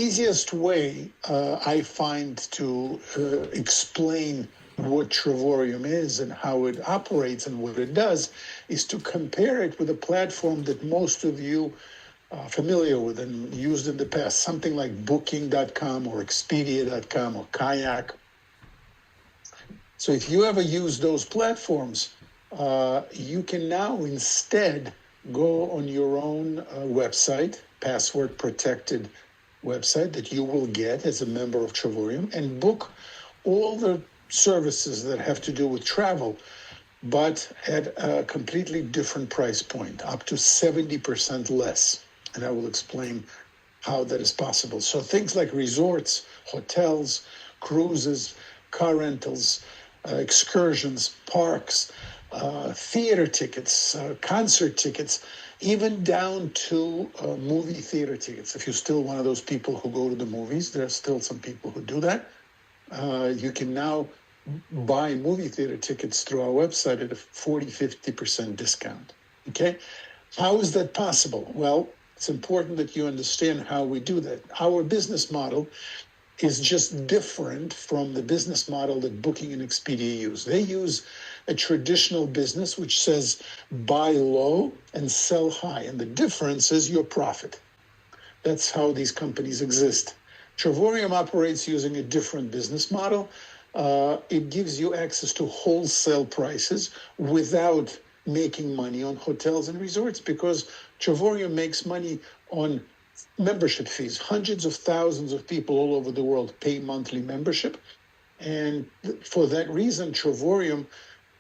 Easiest way I find to explain what Travorium is and how it operates and what it does is to compare it with a platform that most of you are familiar with and used in the past, something like Booking.com or Expedia.com or Kayak. So if you ever use those platforms, you can now instead go on your own website, password protected website that you will get as a member of Travorium, and book all the services that have to do with travel, but at a completely different price point, up to 70% less. And I will explain how that is possible. So things like resorts, hotels, cruises, car rentals, excursions, parks, theater tickets, concert tickets, even down to movie theater tickets. If you're still one of those people who go to the movies, there are still some people who do that. You can now buy movie theater tickets through our website at a 40-50% discount. Okay? How is that possible? Well, it's important that you understand how we do that. Our business model is just different from the business model that Booking and Expedia use. They use a traditional business which says buy low and sell high, and the difference is your profit. That's how these companies exist. Travorium operates using a different business model. It gives you access to wholesale prices without making money on hotels and resorts, because Travorium makes money on membership fees. Hundreds of thousands of people all over the world pay monthly membership. And for that reason, Travorium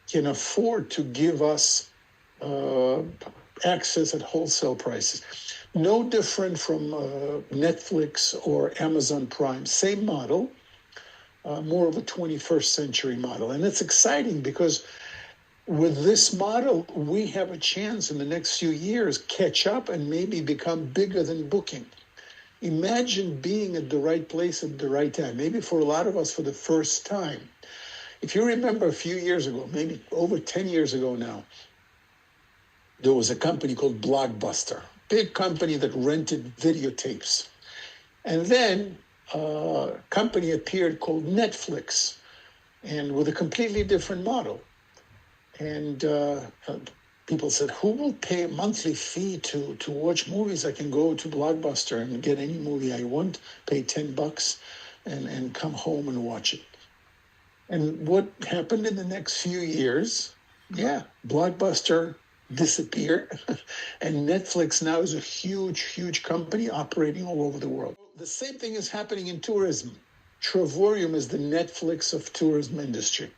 can afford to give us access at wholesale prices. No different from Netflix or Amazon Prime. Same model, more of a 21st century model. And it's exciting because with this model, we have a chance in the next few years catch up and maybe become bigger than Booking. Imagine being at the right place at the right time, maybe for a lot of us for the first time. If you remember a few years ago, maybe over 10 years ago now, there was a company called Blockbuster, big company that rented videotapes. And then a company appeared called Netflix, and with a completely different model. And people said, who will pay a monthly fee to watch movies? I can go to Blockbuster and get any movie I want, pay $10 and come home and watch it. And what happened in the next few years? Yeah, Blockbuster disappeared. And Netflix now is a huge, huge company operating all over the world. The same thing is happening in tourism. Travorium is the Netflix of tourism industry.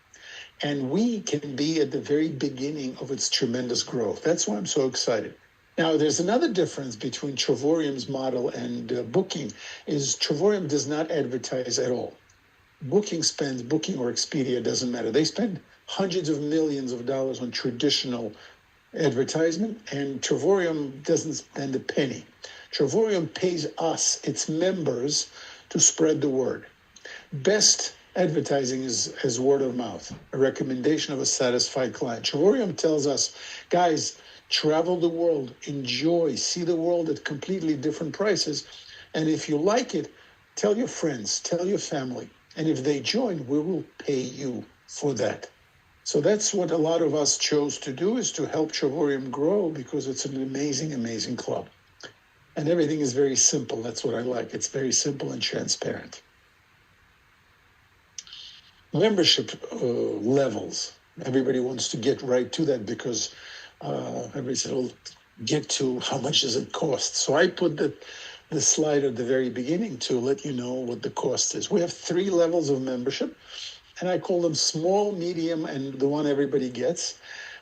And we can be at the very beginning of its tremendous growth. That's why I'm so excited. Now, there's another difference between Travorium's model and Booking, is Travorium does not advertise at all. Booking or Expedia, doesn't matter. They spend hundreds of millions of dollars on traditional advertisement, and Travorium doesn't spend a penny. Travorium pays us, its members, to spread the word. Best advertising is word of mouth, a recommendation of a satisfied client. Travorium tells us, guys, travel the world, enjoy, see the world at completely different prices. And if you like it, tell your friends, tell your family. And if they join, we will pay you for that. So that's what a lot of us chose to do, is to help Travorium grow, because it's an amazing, amazing club. And everything is very simple. That's what I like. It's very simple and transparent. Membership levels. Everybody wants to get right to that because everybody said, well, get to how much does it cost? So I put the slide at the very beginning to let you know what the cost is. We have 3 levels of membership, and I call them small, medium, and the one everybody gets.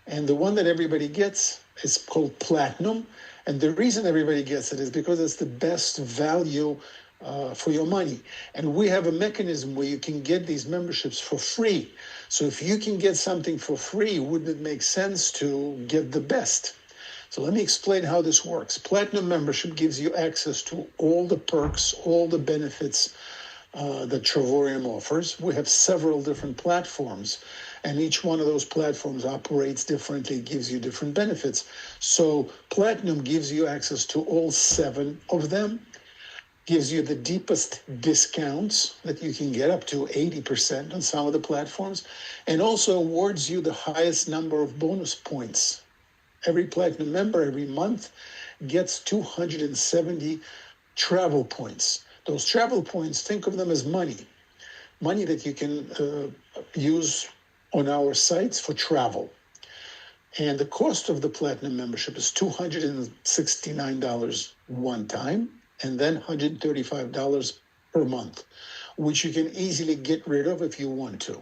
And the one that everybody gets is called Platinum. And the reason everybody gets it is because it's the best value for your money. And we have a mechanism where you can get these memberships for free. So if you can get something for free, wouldn't it make sense to get the best? So let me explain how this works. Platinum membership gives you access to all the perks, all the benefits that Travorium offers. We have several different platforms, and each one of those platforms operates differently, gives you different benefits. So Platinum gives you access to all 7 of them. gives you the deepest discounts that you can get, up to 80% on some of the platforms, and also awards you the highest number of bonus points. Every platinum member every month gets 270 travel points. Those travel points, think of them as money that you can use on our sites for travel. And the cost of the platinum membership is $269 one time, and then $135 per month, which you can easily get rid of if you want to.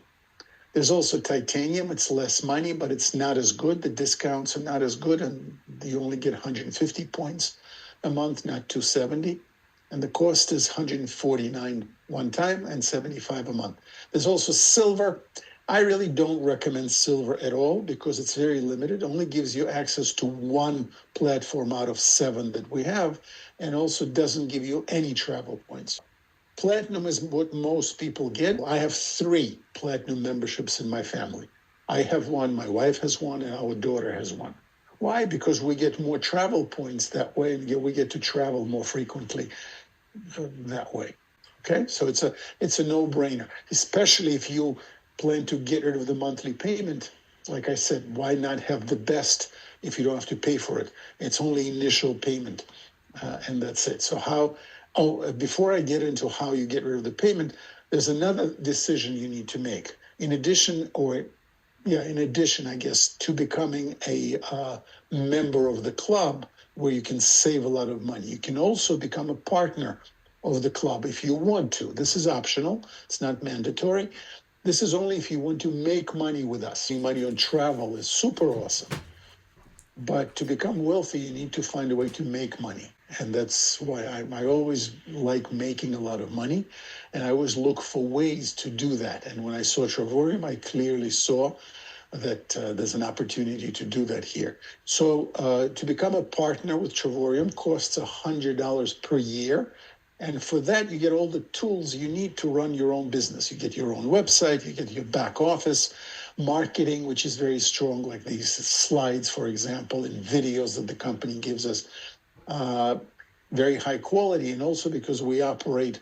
There's also titanium. It's less money, but it's not as good. The discounts are not as good, and you only get 150 points a month, not 270. And the cost is 149 one time and 75 a month. There's also silver. I really don't recommend silver at all because it's very limited. It only gives you access to one platform out of 7 that we have, and also doesn't give you any travel points. Platinum is what most people get. I have 3 platinum memberships in my family. I have one, my wife has one, and our daughter has one. Why? Because we get more travel points that way, and we get to travel more frequently that way. Okay, so it's a no-brainer, especially if you plan to get rid of the monthly payment. Like I said, why not have the best if you don't have to pay for it? It's only initial payment, and that's it. So before I get into how you get rid of the payment, there's another decision you need to make. In addition, I guess, to becoming a member of the club where you can save a lot of money, you can also become a partner of the club if you want to. This is optional. It's not mandatory. This is only if you want to make money with us. Money on travel is super awesome. But to become wealthy, you need to find a way to make money. And that's why I always like making a lot of money. And I always look for ways to do that. And when I saw Travorium, I clearly saw that there's an opportunity to do that here. So to become a partner with Travorium costs $100 per year. And for that, you get all the tools you need to run your own business. You get your own website, you get your back office, marketing, which is very strong, like these slides, for example, and videos that the company gives us, very high quality. And also because we operate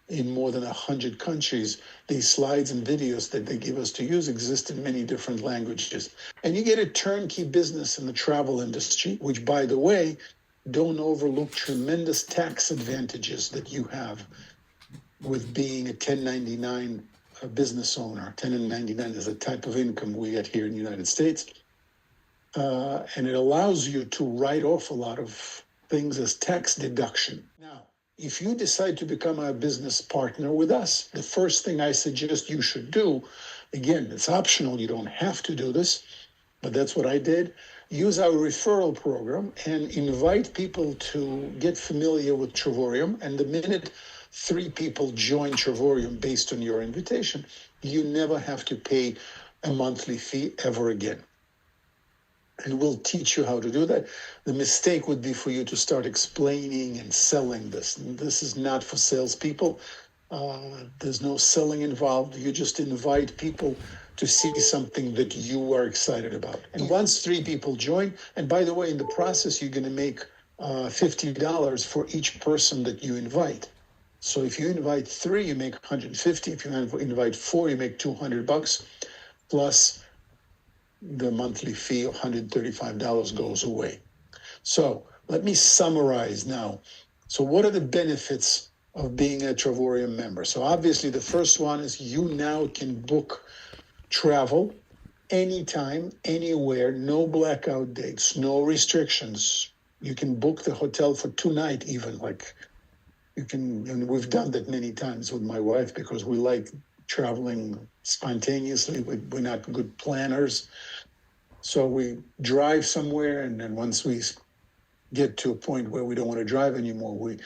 in more than 100 countries, these slides and videos that they give us to use exist in many different languages. And you get a turnkey business in the travel industry, which, by the way, don't overlook tremendous tax advantages that you have with being a 1099 business owner. 1099 is a type of income we get here in the United States. And it allows you to write off a lot of things as tax deduction. Now, if you decide to become a business partner with us, the first thing I suggest you should do, again, it's optional, you don't have to do this, but that's what I did. Use our referral program and invite people to get familiar with Travorium. And the minute 3 people join Travorium based on your invitation, you never have to pay a monthly fee ever again. And we'll teach you how to do that. The mistake would be for you to start explaining and selling this. And this is not for salespeople. There's no selling involved. You just invite people to see something that you are excited about. And once 3 people join, and by the way, in the process, you're going to make $50 for each person that you invite. So if you invite 3, you make $150. If you invite 4, you make $200, plus the monthly fee of $135 goes away. So let me summarize now. So what are the benefits of being a Travorium member? So obviously the first one is you now can book travel anytime, anywhere, no blackout dates, no restrictions. You can book the hotel for 2 nights even, like you can, and we've done that many times with my wife because we like traveling spontaneously. We're not good planners. So we drive somewhere, and then once we get to a point where we don't want to drive anymore, we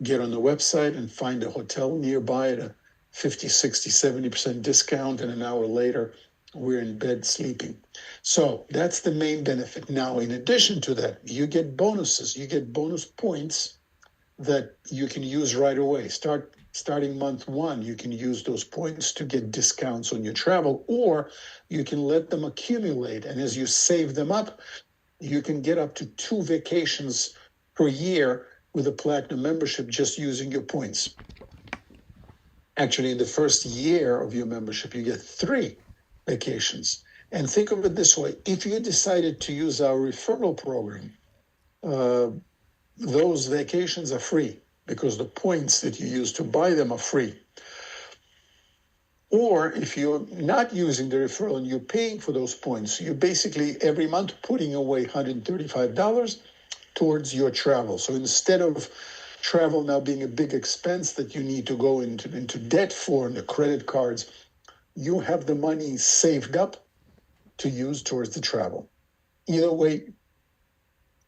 get on the website and find a hotel nearby at a 50, 60, 70% discount, and an hour later, we're in bed sleeping. So that's the main benefit. Now, in addition to that, you get bonuses. You get bonus points that you can use right away. Starting month 1, you can use those points to get discounts on your travel, or you can let them accumulate. And as you save them up, you can get up to 2 vacations per year with a platinum membership just using your points. Actually, in the first year of your membership, you get 3 vacations. And think of it this way: if you decided to use our referral program, those vacations are free because the points that you use to buy them are free. Or if you're not using the referral and you're paying for those points, you're basically every month putting away $135 towards your travel. So instead of travel now being a big expense that you need to go into debt for and the credit cards, you have the money saved up to use towards the travel. Either way,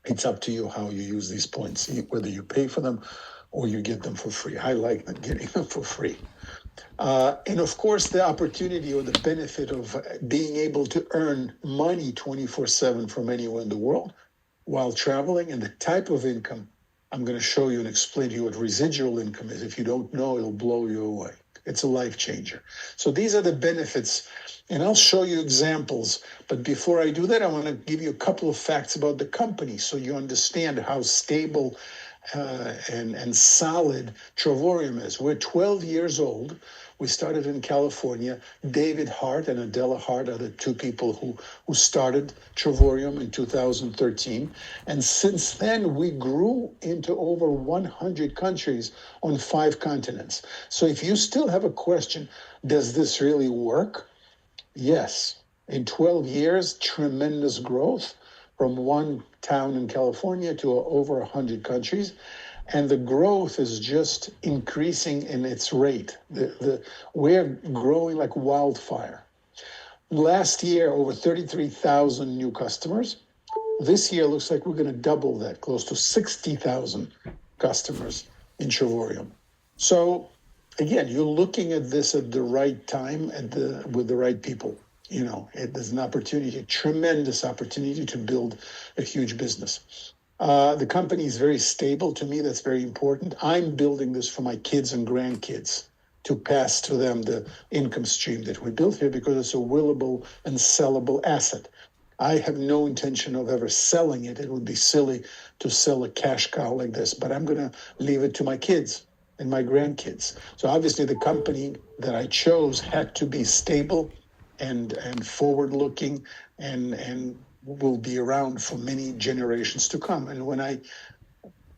it's up to you how you use these points, whether you pay for them or you get them for free. I like getting them for free. And of course, the opportunity or the benefit of being able to earn money 24/7 from anywhere in the world while traveling, and the type of income I'm going to show you and explain to you what residual income is. If you don't know, it'll blow you away. It's a life changer. So these are the benefits, and I'll show you examples. But before I do that, I want to give you a couple of facts about the company so you understand how stable and solid Travorium is. We're 12 years old. We started in California. David Hart and Adela Hart are the 2 people who started Travorium in 2013. And since then, we grew into over 100 countries on 5 continents. So if you still have a question, does this really work? Yes. In 12 years, tremendous growth from 1 town in California to over 100 countries. And the growth is just increasing in its rate. We're growing like wildfire. Last year, over 33,000 new customers. This year looks like we're going to double that, close to 60,000 customers in Travorium. So again, you're looking at this at the right time with the right people. There's an opportunity, a tremendous opportunity to build a huge business. The company is very stable. To me, that's very important. I'm building this for my kids and grandkids to pass to them the income stream that we built here because it's a willable and sellable asset. I have no intention of ever selling it. It would be silly to sell a cash cow like this, but I'm going to leave it to my kids and my grandkids. So obviously the company that I chose had to be stable and forward-looking and will be around for many generations to come. And when I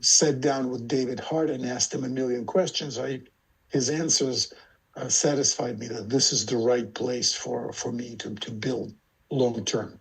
sat down with David Hart and asked him a million questions, his answers satisfied me that this is the right place for me to build long-term.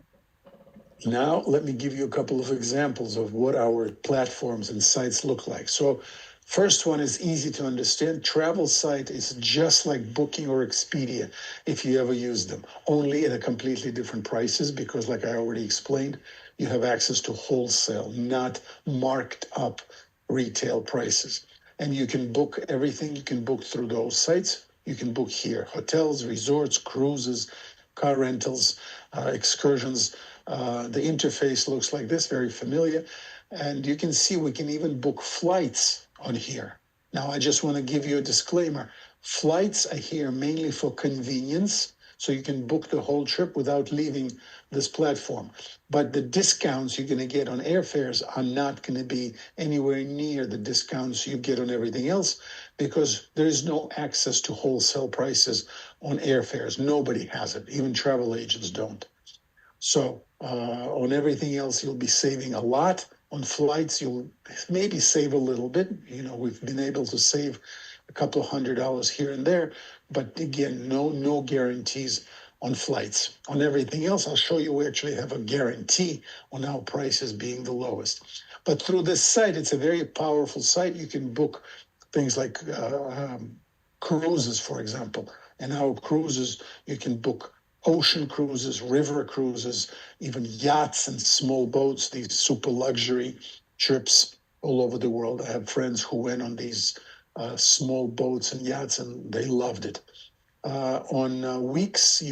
Now, let me give you a couple of examples of what our platforms and sites look like. So first one is easy to understand. Travel site is just like Booking or Expedia if you ever use them, only at a completely different prices because, like I already explained, you have access to wholesale, not marked up retail prices. And you can book everything you can book through those sites. You can book here: hotels, resorts, cruises, car rentals, excursions. The interface looks like this, very familiar. And you can see we can even book flights on here. Now, I just want to give you a disclaimer. Flights are here mainly for convenience, so you can book the whole trip without leaving this platform. But the discounts you're going to get on airfares are not going to be anywhere near the discounts you get on everything else because there is no access to wholesale prices on airfares. Nobody has it. Even travel agents don't. So on everything else, you'll be saving a lot. On flights, you'll maybe save a little bit. We've been able to save a couple of $100 here and there, but again, no guarantees on flights. On everything else, I'll show you we actually have a guarantee on our prices being the lowest. But through this site, it's a very powerful site. You can book things like cruises, for example. And our cruises, you can book ocean cruises, river cruises, even yachts and small boats, these super luxury trips all over the world. I have friends who went on these small boats and yachts and they loved it. On weeks,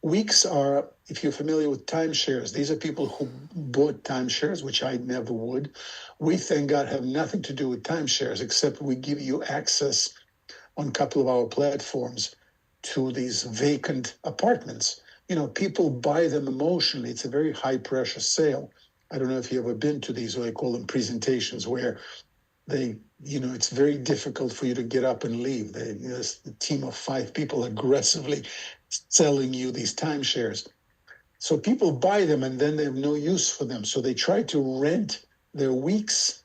weeks are, if you're familiar with timeshares, these are people who bought timeshares, which I never would. We, thank God, have nothing to do with timeshares, except we give you access on a couple of our platforms to these vacant apartments. People buy them emotionally. It's a very high pressure sale. I don't know if you've ever been to these, what I call them presentations, where it's very difficult for you to get up and leave. There's a team of 5 people aggressively selling you these timeshares. So people buy them and then they have no use for them. So they try to rent their weeks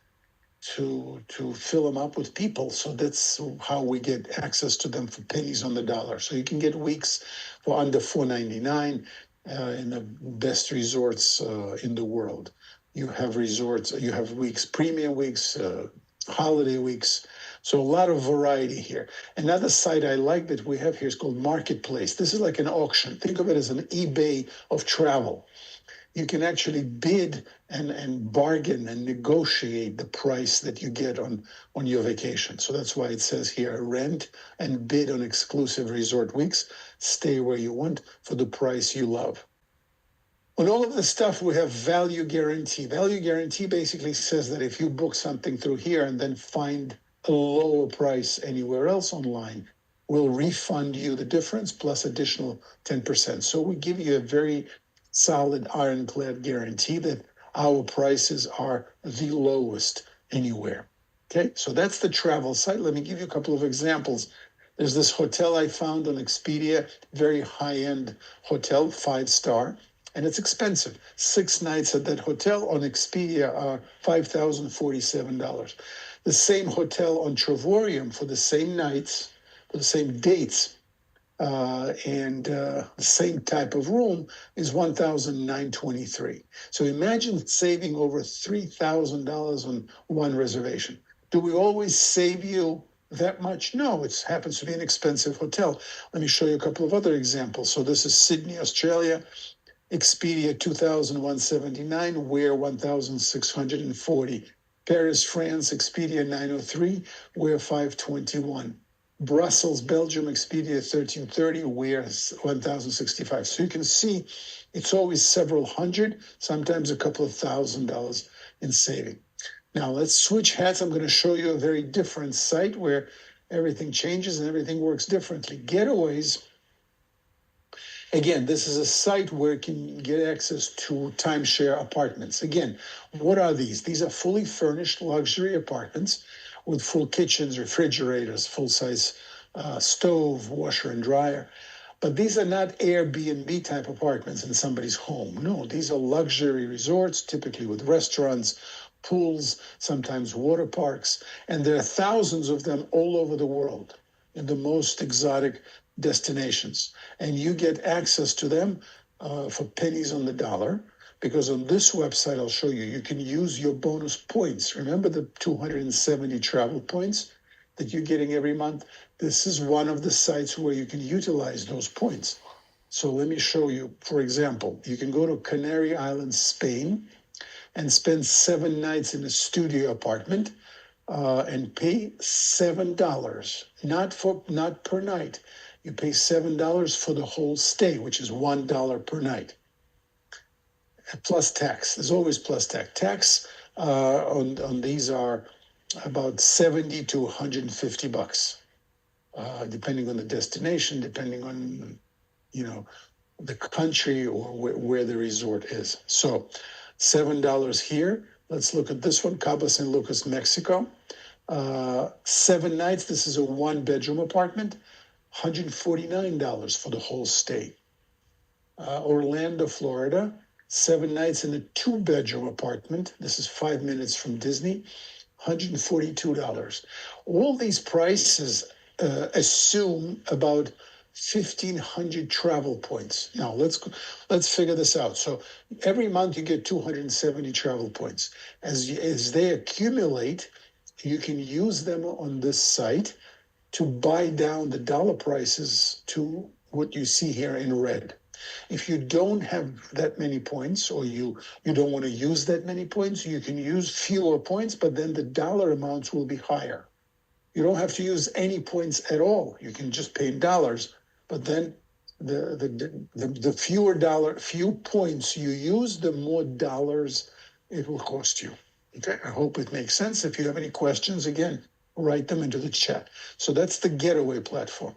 to fill them up with people. So that's how we get access to them for pennies on the dollar. So you can get weeks for under $4.99 in the best resorts in the world. You have weeks, premium weeks, holiday weeks. So a lot of variety here. Another site I like that we have here is called Marketplace. This is like an auction. Think of it as an eBay of travel. You can actually bid and bargain and negotiate the price that you get on your vacation. So that's why it says here, rent and bid on exclusive resort weeks. Stay where you want for the price you love. On all of this stuff, we have value guarantee. Value guarantee basically says that if you book something through here and then find a lower price anywhere else online, we'll refund you the difference plus additional 10%. So we give you a very solid ironclad guarantee that our prices are the lowest anywhere. Okay, so that's the travel site. Let me give you a couple of examples. There's this hotel I found on Expedia, very high-end hotel, 5-star. And it's expensive. 6 nights at that hotel on Expedia are $5,047. The same hotel on Travorium for the same nights, for the same dates, and the same type of room is $1,923. So imagine saving over $3,000 on one reservation. Do we always save you that much? No, it happens to be an expensive hotel. Let me show you a couple of other examples. So this is Sydney, Australia. Expedia 2,179, Where 1,640. Paris, France, Expedia 903, Where 521. Brussels, Belgium, Expedia 1330, Where 1,065. So you can see it's always several hundred, sometimes a couple of $1,000 in saving. Now let's switch hats. I'm going to show you a very different site where everything changes and everything works differently. Getaways. Again, this is a site where you can get access to timeshare apartments. Again, what are these? These are fully furnished luxury apartments with full kitchens, refrigerators, full-size stove, washer and dryer. But these are not Airbnb type apartments in somebody's home. No, these are luxury resorts, typically with restaurants, pools, sometimes water parks. And there are thousands of them all over the world in the most exotic destinations, and you get access to them for pennies on the dollar, because on this website I'll show you, you can use your bonus points. Remember the 270 travel points that you're getting every month? This is one of the sites where you can utilize those points. So let me show you. For example, you can go to Canary Islands, Spain, and spend 7 nights in a studio apartment and pay $7, not per night. You pay $7 for the whole stay, which is $1 per night, plus tax. There's always plus tax. Tax on these are about $70 to $150, depending on the destination, depending on the country or where the resort is. So $7 here. Let's look at this one, Cabo San Lucas, Mexico. 7 nights. This is a 1-bedroom apartment. $149 for the whole stay. Orlando, Florida, 7 nights in a 2-bedroom apartment. This is 5 minutes from Disney, $142. All these prices assume about 1,500 travel points. Now let's figure this out. So every month you get 270 travel points. As they accumulate, you can use them on this site to buy down the dollar prices to what you see here in red. If you don't have that many points, or you don't want to use that many points, you can use fewer points, but then the dollar amounts will be higher. You don't have to use any points at all. You can just pay in dollars, but then the few points you use, the more dollars it will cost you. Okay, I hope it makes sense. If you have any questions, again, write them into the chat. So that's the Getaway platform.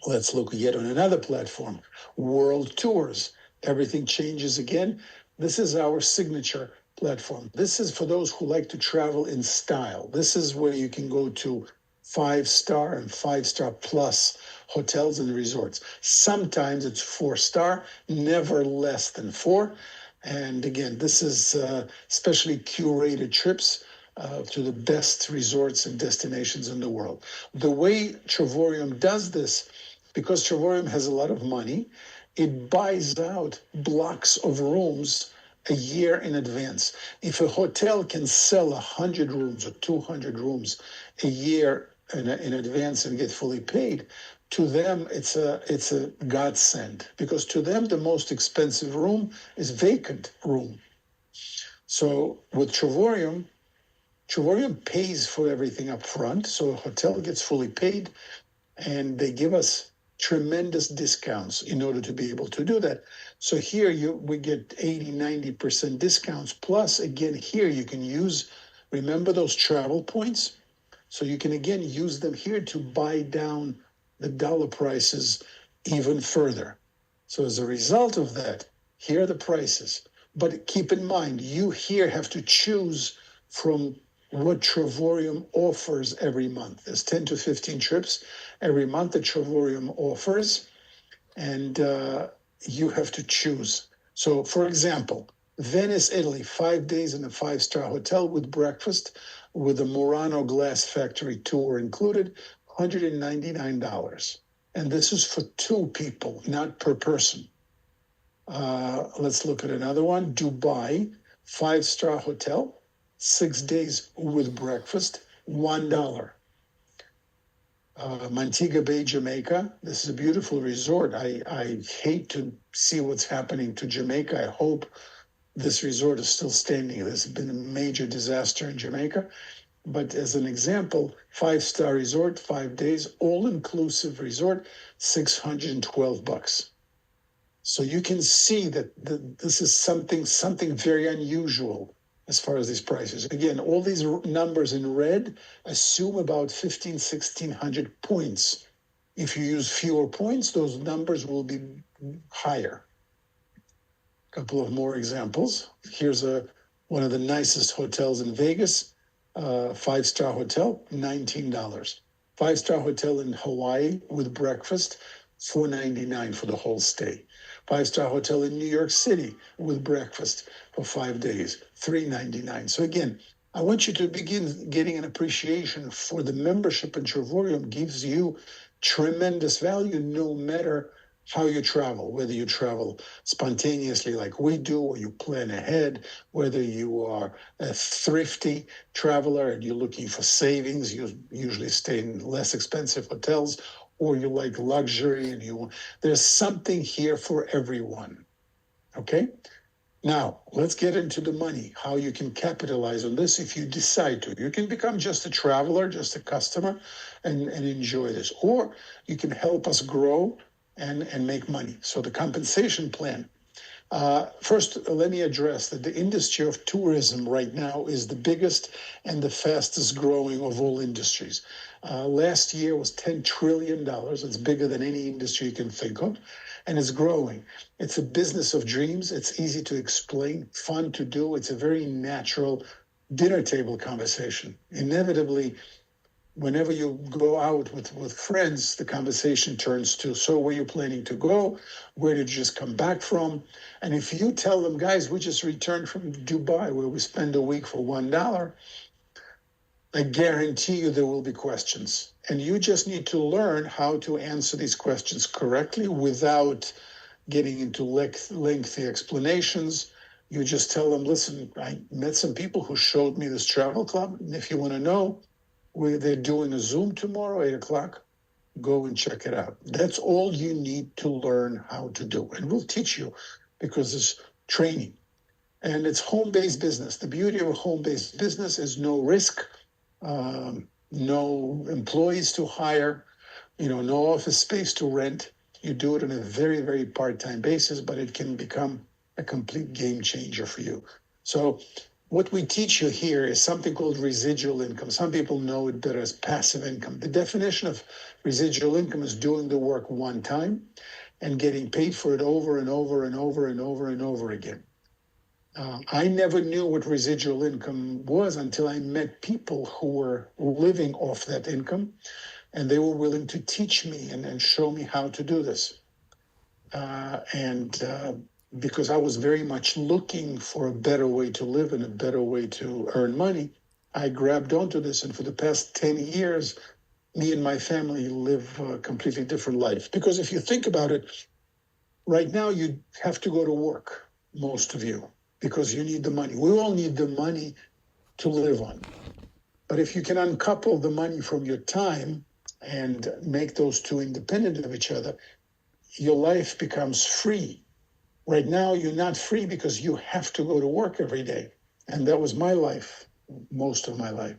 Let's look yet on another platform, World Tours. Everything changes again. This is our signature platform. This is for those who like to travel in style. This is where you can go to 5-star and 5-star plus hotels and resorts. Sometimes it's 4-star, never less than 4. And again, this is specially curated trips to the best resorts and destinations in the world. The way Travorium does this, because Travorium has a lot of money, it buys out blocks of rooms a year in advance. If a hotel can sell 100 rooms or 200 rooms a year in advance and get fully paid, to them it's a godsend, because to them the most expensive room is vacant room. So with Travorium pays for everything up front, so a hotel gets fully paid, and they give us tremendous discounts in order to be able to do that. So here we get 80, 90% discounts. Plus, again, here you can use, remember those travel points? So you can again use them here to buy down the dollar prices even further. So as a result of that, here are the prices. But keep in mind, you here have to choose from what Travorium offers every month. There's 10 to 15 trips every month that Travorium offers, and you have to choose. So, for example, Venice, Italy, 5 days in a 5-star hotel with breakfast, with a Murano glass factory tour included, $199. And this is for 2 people, not per person. Let's look at another one. Dubai, 5-star hotel, 6 days with breakfast, $1. Montego Bay, Jamaica. This is a beautiful resort. I hate to see what's happening to Jamaica. I hope this resort is still standing. There's been a major disaster in Jamaica. But as an example, 5-star resort, 5 days, all-inclusive resort, $612. So you can see that this is something very unusual as far as these prices. Again, all these numbers in red assume about 1,600 points. If you use fewer points, those numbers will be higher. A couple of more examples. Here's one of the nicest hotels in Vegas, 5-star hotel, $19. 5-star hotel in Hawaii with breakfast, $499 for the whole stay. 5-star hotel in New York City with breakfast for 5 days, $399. So again, I want you to begin getting an appreciation for the membership in Travorium. Gives you tremendous value no matter how you travel, whether you travel spontaneously like we do, or you plan ahead, whether you are a thrifty traveler and you're looking for savings, you usually stay in less expensive hotels, or you like luxury and there's something here for everyone. Okay? Now, let's get into the money, how you can capitalize on this if you decide to. You can become just a traveler, just a customer, and enjoy this. Or you can help us grow and make money. So the compensation plan. First, let me address that the industry of tourism right now is the biggest and the fastest growing of all industries. Last year was $10 trillion. It's bigger than any industry you can think of, and it's growing. It's a business of dreams. It's easy to explain, fun to do. It's a very natural dinner table conversation. Inevitably, whenever you go out with friends, the conversation turns to, so where are you planning to go? Where did you just come back from? And if you tell them, guys, we just returned from Dubai, where we spend a week for $1, I guarantee you there will be questions. And you just need to learn how to answer these questions correctly without getting into lengthy explanations. You just tell them, listen, I met some people who showed me this travel club. And if you want to know, they're doing a Zoom tomorrow, 8 o'clock. Go and check it out. That's all you need to learn how to do. And we'll teach you, because it's training. And it's home-based business. The beauty of a home-based business is no risk, no employees to hire, no office space to rent. You do it on a very, very part-time basis, but it can become a complete game changer for you. So what we teach you here is something called residual income. Some people know it better as passive income. The definition of residual income is doing the work one time and getting paid for it over and over and over and over and over again. I never knew what residual income was until I met people who were living off that income, and they were willing to teach me and show me how to do this. And because I was very much looking for a better way to live and a better way to earn money, I grabbed onto this. And for the past 10 years, me and my family live a completely different life. Because if you think about it, right now you have to go to work, most of you, because you need the money. We all need the money to live on. But if you can uncouple the money from your time and make those two independent of each other, your life becomes free. Right now, you're not free because you have to go to work every day. And that was my life, most of my life.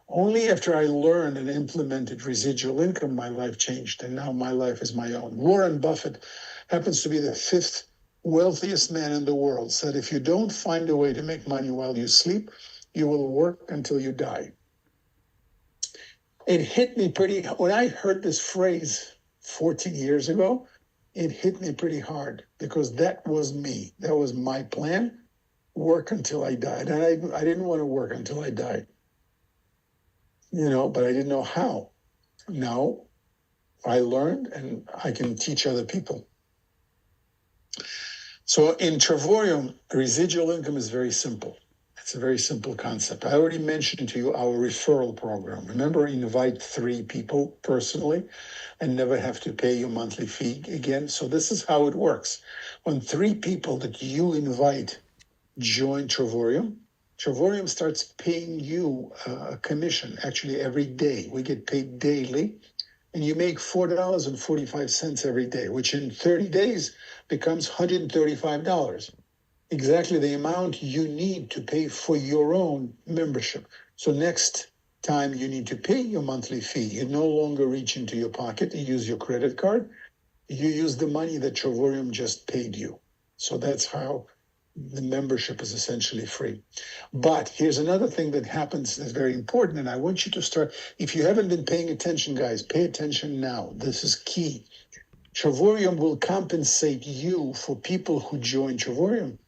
Only after I learned and implemented residual income, my life changed. And now my life is my own. Warren Buffett happens to be the fifth wealthiest man in the world, said if you don't find a way to make money while you sleep, you will work until you die. It hit me when I heard this phrase 14 years ago, it hit me pretty hard because that was me. That was my plan, work until I died. And I didn't want to work until I died, but I didn't know how. Now I learned and I can teach other people. So in Travorium, residual income is very simple. It's a very simple concept. I already mentioned to you our referral program. Remember, invite 3 people personally and never have to pay your monthly fee again. So this is how it works. When 3 people that you invite join Travorium, Travorium starts paying you a commission, actually every day. We get paid daily, and you make $4.45 every day, which in 30 days becomes $135. Exactly the amount you need to pay for your own membership. So next time you need to pay your monthly fee, you no longer reach into your pocket and use your credit card. You use the money that Travorium just paid you. So that's how the membership is essentially free. But here's another thing that happens that's very important, and I want you to start. If you haven't been paying attention, guys, pay attention now. This is key. Travorium will compensate you for people who join Travorium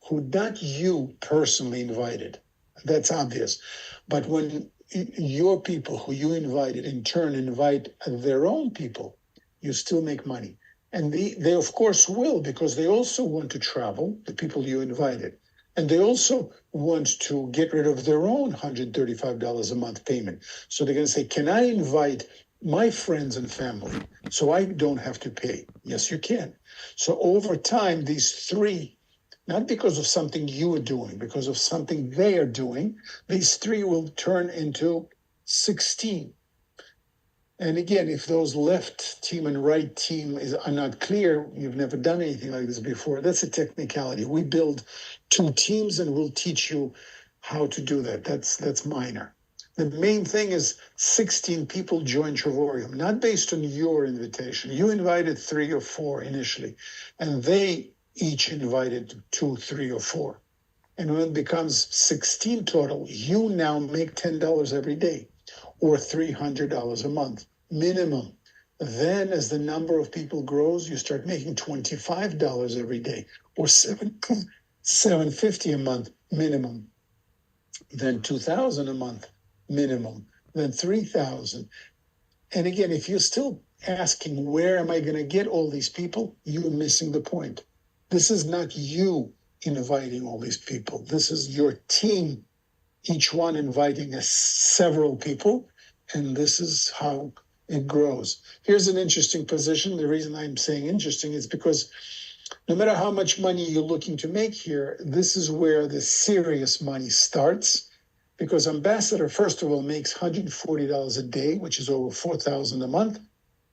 who not you personally invited. That's obvious. But when your people who you invited in turn invite their own people, you still make money. And they of course will, because they also want to travel, the people you invited. And they also want to get rid of their own $135 a month payment. So they're going to say, can I invite my friends and family so I don't have to pay? Yes, you can. So over time, these 3, not because of something you are doing, because of something they are doing, these 3 will turn into 16. And again, if those left team and right team are not clear, you've never done anything like this before, that's a technicality. We build 2 teams and we'll teach you how to do that. That's minor. The main thing is 16 people join Travorium, not based on your invitation. You invited 3 or 4 initially, and they each invited 2, 3, or 4. And when it becomes 16 total, you now make $10 every day or $300 a month minimum. Then as the number of people grows, you start making $25 every day or $750 a month minimum. Then $2,000 a month minimum. Then $3,000. And again, if you're still asking, where am I going to get all these people? You're missing the point. This is not you inviting all these people. This is your team, each one inviting several people, and this is how it grows. Here's an interesting position. The reason I'm saying interesting is because no matter how much money you're looking to make here, this is where the serious money starts, because Ambassador, first of all, makes $140 a day, which is over $4,000 a month.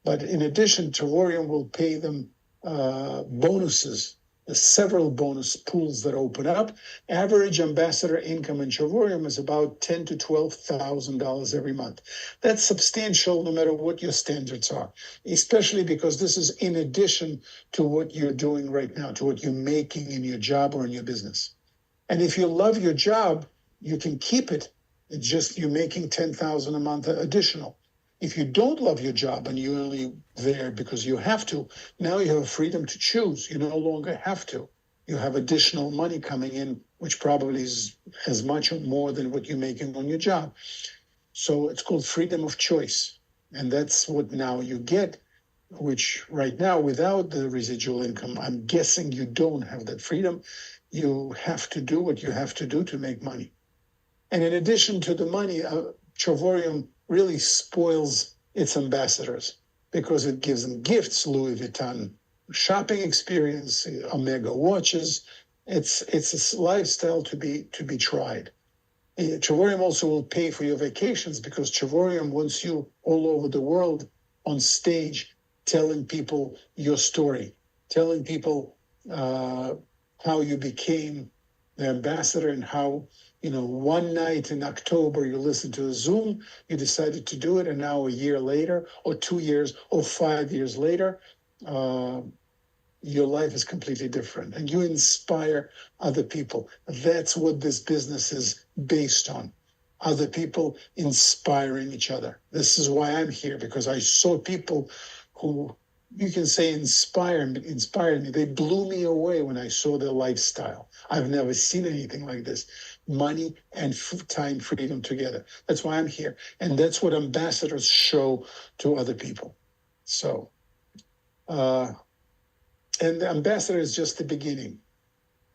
But in addition, Travorium will pay them bonuses. There's several bonus pools that open up. Average ambassador income in Travorium is about $10,000 to $12,000 every month. That's substantial no matter what your standards are, especially because this is in addition to what you're doing right now, to what you're making in your job or in your business. And if you love your job, you can keep it. It's just you're making $10,000 a month additional. If you don't love your job and you're only there because you have to, now you have freedom to choose. You no longer have to. You have additional money coming in, which probably is as much or more than what you're making on your job. So it's called freedom of choice. And that's what now you get, which right now, without the residual income, I'm guessing you don't have that freedom. You have to do what you have to do to make money. And in addition to the money, Travorium really spoils its ambassadors because it gives them gifts, Louis Vuitton shopping experience, Omega watches. It's a lifestyle to be tried. Travorium also will pay for your vacations because Travorium wants you all over the world on stage telling people your story, telling people how you became the ambassador and how, one night in October you listened to a Zoom, you decided to do it, and now a year later, or 2 years, or 5 years later, your life is completely different, and you inspire other people. That's what this business is based on. Other people inspiring each other. This is why I'm here, because I saw people who, you can say, inspired me. They blew me away when I saw their lifestyle. I've never seen anything like this. Money and time freedom together. That's why I'm here. And that's what ambassadors show to other people. So, and the ambassador is just the beginning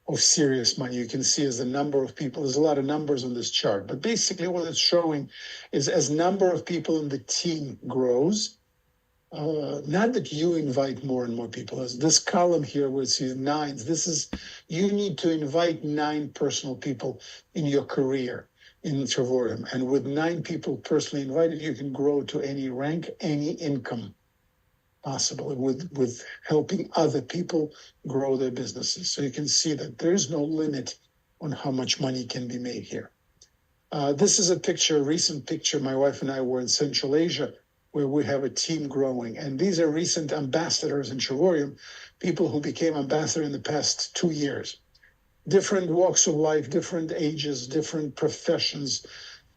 of serious money. You can see as the number of people, there's a lot of numbers on this chart, but basically what it's showing is as number of people in the team grows, not that you invite more and more people. As this column here where it says nines, you need to invite 9 personal people in your career in Travorium. And with 9 people personally invited, you can grow to any rank, any income possible with helping other people grow their businesses. So you can see that there's no limit on how much money can be made here. This is a recent picture. My wife and I were in Central Asia, where we have a team growing. And these are recent ambassadors in Travorium, people who became ambassador in the past 2 years. Different walks of life, different ages, different professions,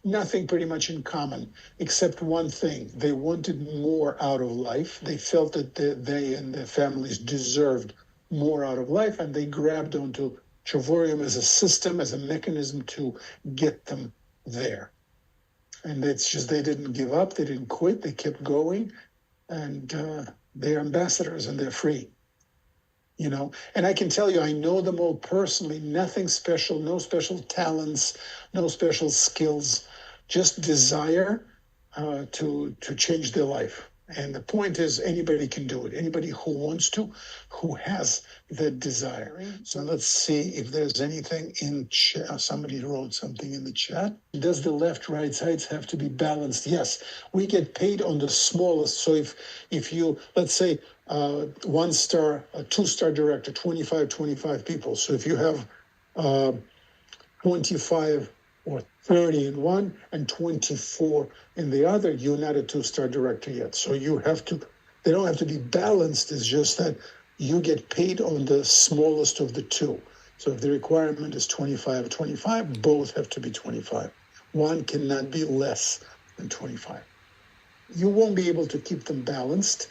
nothing pretty much in common, except one thing. They wanted more out of life. They felt that they and their families deserved more out of life, and they grabbed onto Travorium as a system, as a mechanism to get them there. And it's just they didn't give up, they didn't quit, they kept going, and they're ambassadors and they're free. And I can tell you, I know them all personally, nothing special, no special talents, no special skills, just desire to change their life. And the point is, anybody can do it. Anybody who wants to, who has that desire. So let's see if there's anything in chat. Somebody wrote something in the chat. Does the left-right sides have to be balanced? Yes, we get paid on the smallest. So if you, let's say, 1-star, a 2-star director, 25 people. So if you have 25 or 30 in one and 24 in the other, you're not a 2-star director yet. So they don't have to be balanced. It's just that you get paid on the smallest of the two. So if the requirement is 25, both have to be 25. One cannot be less than 25. You won't be able to keep them balanced.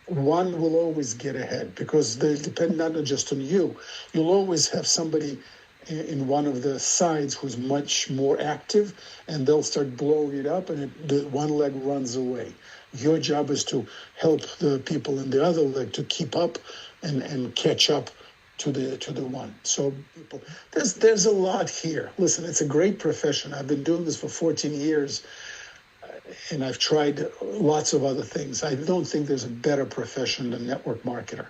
One will always get ahead because they depend not just on you. You'll always have somebody in one of the sides who's much more active, and they'll start blowing it up, and the one leg runs away. Your job is to help the people in the other leg to keep up and catch up to the one. So people, there's a lot here. Listen, it's a great profession. I've been doing this for 14 years. And I've tried lots of other things. I don't think there's a better profession than network marketer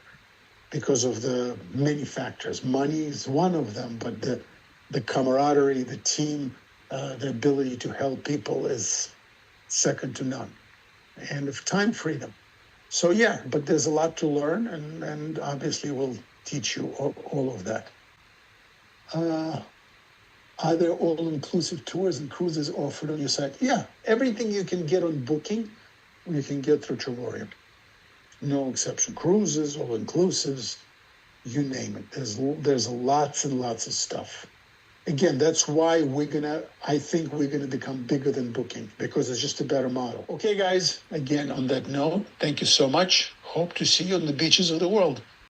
because of the many factors. Money is one of them, but the camaraderie, the team, the ability to help people is second to none. And of time freedom. So yeah, but there's a lot to learn, and obviously we'll teach you all of that. Are there all-inclusive tours and cruises offered on your site? Yeah, everything you can get on booking, you can get through Travorium. No exception. Cruises, all-inclusives, you name it. There's lots and lots of stuff. Again, that's why I think we're gonna become bigger than booking, because it's just a better model. Okay, guys, again, on that note, thank you so much. Hope to see you on the beaches of the world.